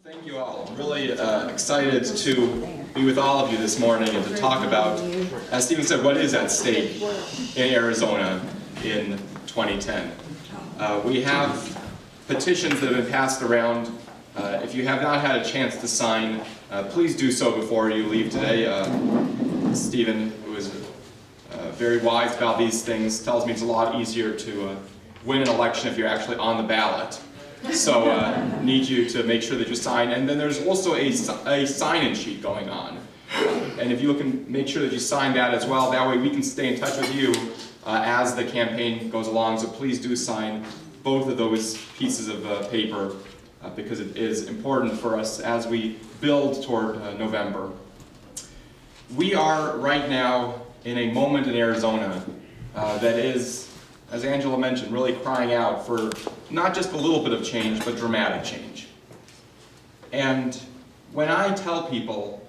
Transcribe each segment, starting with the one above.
Thank you all. I'm really excited to be with all of you this morning and to talk about, as Stephen said, what is at stake in Arizona in 2010. We have petitions that have been passed around. If you have not had a chance to sign, please do so before you leave today. Stephen, who is very wise about these things, tells me it's a lot easier to win an election if you're actually on the ballot. So need you to make sure that you sign. And then there's also a sign-in sheet going on. And if you can make sure that you sign that as well, that way we can stay in touch with you as the campaign goes along. So please do sign both of those pieces of paper because it is important for us as we build toward November. We are right now in a moment in Arizona that is, as Angela mentioned, really crying out for not just a little bit of change, but dramatic change. And when I tell people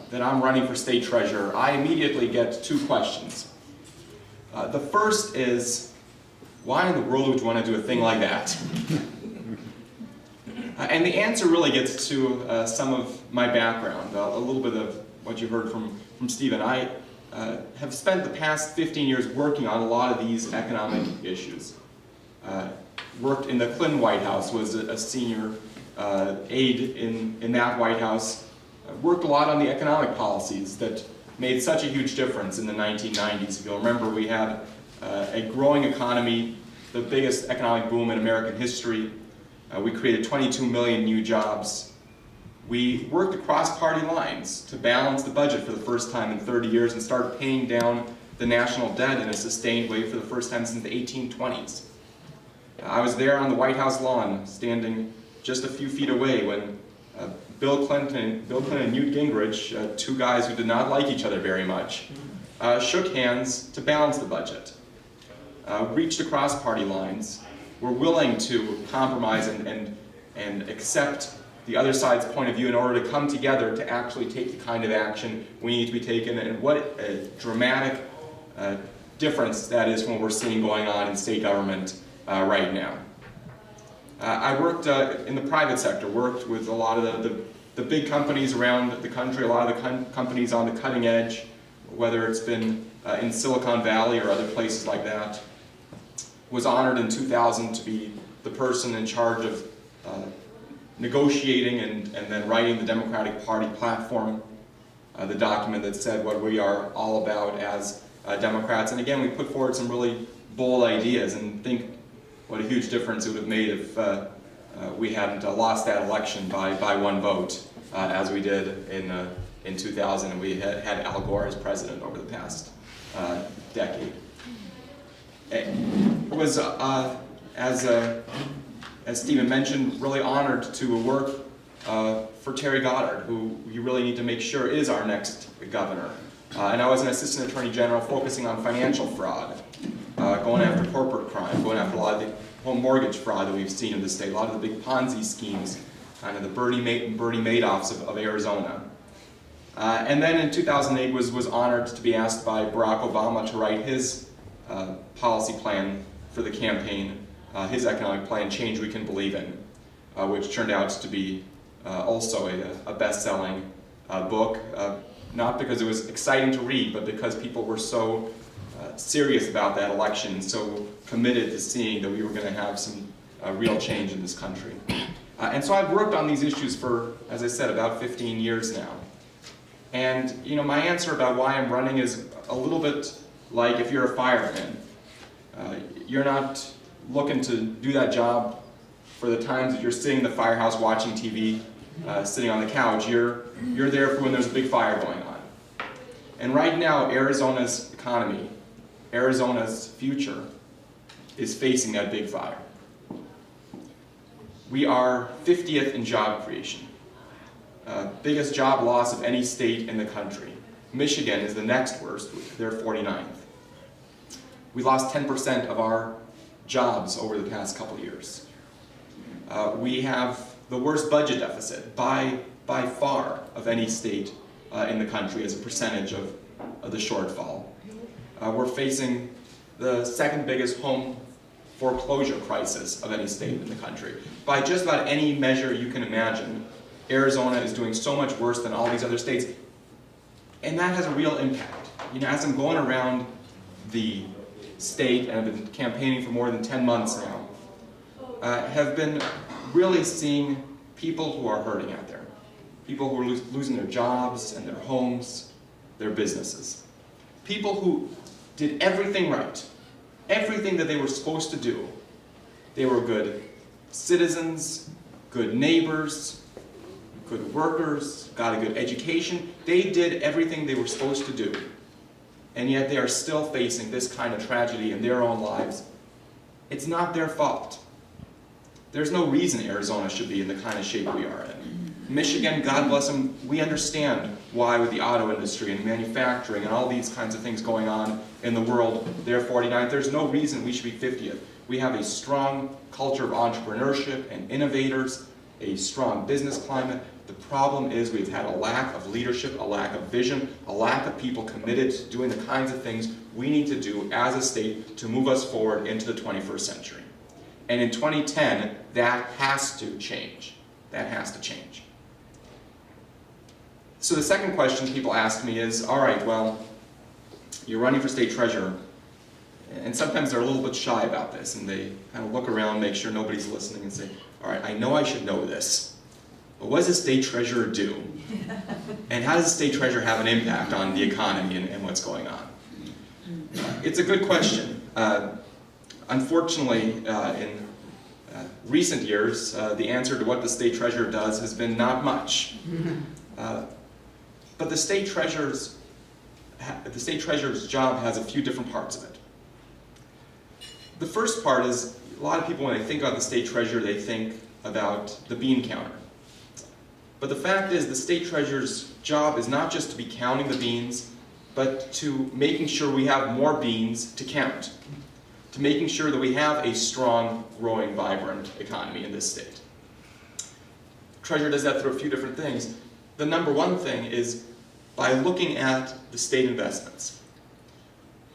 that I'm running for state treasurer, I immediately get two questions. The first is, why in the world would you want to do a thing like that? And the answer really gets to some of my background, a little bit of what you heard from Stephen. I have spent the past 15 years working on a lot of these economic issues. Worked in the Clinton White House, was a senior aide in that White House. Worked a lot on the economic policies that made such a huge difference in the 1990s. If you'll remember, we had a growing economy, the biggest economic boom in American history. We created 22 million new jobs. We worked across party lines to balance the budget for the first time in 30 years and start paying down the national debt in a sustained way for the first time since the 1820s. I was there on the White House lawn, standing just a few feet away when Bill Clinton and Newt Gingrich, two guys who did not like each other very much, shook hands to balance the budget, reached across party lines, were willing to compromise and accept the other side's point of view in order to come together to actually take the kind of action we need to be taken. And what a dramatic difference that is from what we're seeing going on in state government right now. I worked in the private sector, worked with a lot of the big companies around the country, a lot of the companies on the cutting edge, whether it's been in Silicon Valley or other places like that. Was honored in 2000 to be the person in charge of negotiating and then writing the Democratic Party platform, the document that said what we are all about as Democrats. And again, we put forward some really bold ideas and think what a huge difference it would have made if we hadn't lost that election by one vote, as we did in 2000, and we had Al Gore as president over the past decade. It was, as Stephen mentioned, really honored to work for Terry Goddard, who we really need to make sure is our next governor. And I was an assistant attorney general focusing on financial fraud, going after corporate crime, going after a lot of the home mortgage fraud that we've seen in the state, a lot of the big Ponzi schemes, kind of the Bernie Madoffs of Arizona. And then in 2008 was honored to be asked by Barack Obama to write his policy plan for the campaign, his economic plan, Change We Can Believe In, which turned out to be also a best-selling book, not because it was exciting to read, but because people were so serious about that election and so committed to seeing that we were going to have some real change in this country. And so I've worked on these issues for, as I said, about 15 years now. And you know, my answer about why I'm running is a little bit like if you're a fireman. You're not looking to do that job for the times that you're sitting in the firehouse watching TV, sitting on the couch. You're there for when there's a big fire going on. And right now, Arizona's economy, Arizona's future, is facing that big fire. We are 50th in job creation, biggest job loss of any state in the country. Michigan is the next worst, they're 49th. We lost 10% of our jobs over the past couple of years. We have the worst budget deficit by far of any state in the country as a percentage of the shortfall. We're facing the second biggest home foreclosure crisis of any state in the country. By just about any measure you can imagine, Arizona is doing so much worse than all these other states, and that has a real impact. You know, as I'm going around the state, and I've been campaigning for more than 10 months now, have been really seeing people who are hurting out there. People who are losing their jobs and their homes, their businesses. People who did everything right, everything that they were supposed to do. They were good citizens, good neighbors, good workers, got a good education. They did everything they were supposed to do. And yet they are still facing this kind of tragedy in their own lives. It's not their fault. There's no reason Arizona should be in the kind of shape we are in. Michigan, God bless them, we understand why with the auto industry and manufacturing and all these kinds of things going on in the world, they're 49th. There's no reason we should be 50th. We have a strong culture of entrepreneurship and innovators, a strong business climate. The problem is we've had a lack of leadership, a lack of vision, a lack of people committed to doing the kinds of things we need to do as a state to move us forward into the 21st century. And in 2010, that has to change. That has to change. So the second question people ask me is, all right, well, you're running for state treasurer, and sometimes they're a little bit shy about this, and they kind of look around, make sure nobody's listening, and say, all right, I know I should know this, but what does a state treasurer do? And how does a state treasurer have an impact on the economy and what's going on? It's a good question. Unfortunately, in recent years, the answer to what the state treasurer does has been not much. But the state treasurer's job has a few different parts of it. The first part is, a lot of people, when they think about the state treasurer, they think about the bean counter. But the fact is, the state treasurer's job is not just to be counting the beans, but to making sure we have more beans to count, to making sure that we have a strong, growing, vibrant economy in this state. Treasurer does that through a few different things. The number one thing is by looking at the state investments.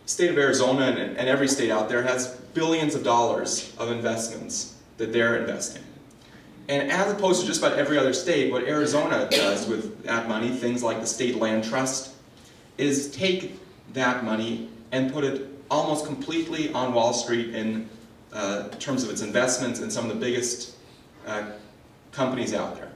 The state of Arizona and every state out there has billions of dollars of investments that they're investing. And as opposed to just about every other state, what Arizona does with that money, things like the state land trust, is take that money and put it almost completely on Wall Street in terms of its investments in some of the biggest companies out there.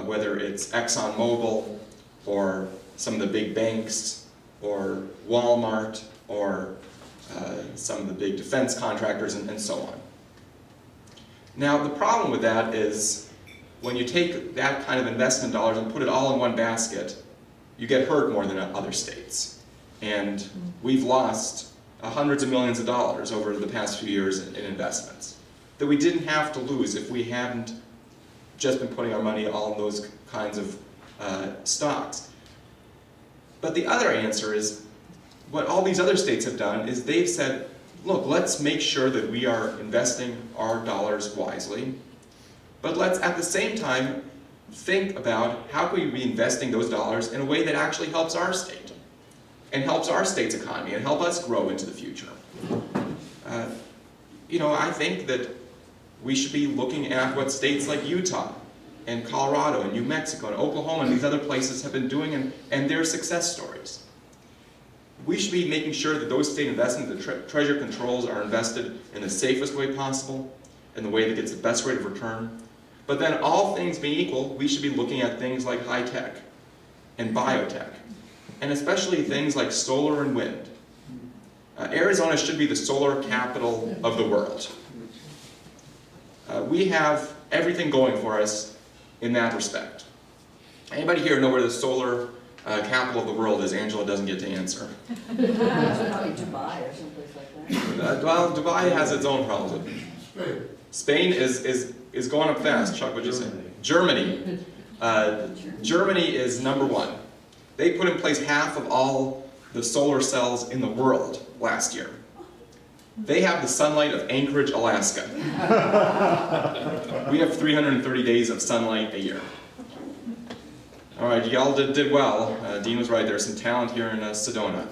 Whether it's ExxonMobil, or some of the big banks, or Walmart, or some of the big defense contractors, and so on. Now, the problem with that is when you take that kind of investment dollars and put it all in one basket, you get hurt more than other states. And we've lost hundreds of millions of dollars over the past few years in investments that we didn't have to lose if we hadn't just been putting our money all in those kinds of stocks. But the other answer is, what all these other states have done is they've said, look, let's make sure that we are investing our dollars wisely, but let's at the same time think about how can we be investing those dollars in a way that actually helps our state, and helps our state's economy, and help us grow into the future. You know, I think that we should be looking at what states like Utah and Colorado and New Mexico and Oklahoma and these other places have been doing and their success stories. We should be making sure that those state investments that Treasurer controls are invested in the safest way possible, in the way that gets the best rate of return. But then all things being equal, we should be looking at things like high tech and biotech, and especially things like solar and wind. Arizona should be the solar capital of the world. We have everything going for us in that respect. Anybody here know where the solar capital of the world is? Angela doesn't get to answer. Probably Dubai or someplace like that. Well, Dubai has its own problems. Spain is going up fast. Chuck, what'd you say? Germany. Germany is number one. They put in place half of all the solar cells in the world last year. They have the sunlight of Anchorage, Alaska. We have 330 days of sunlight a year. All right, y'all did well. Dean was right, there's some talent here in Sedona.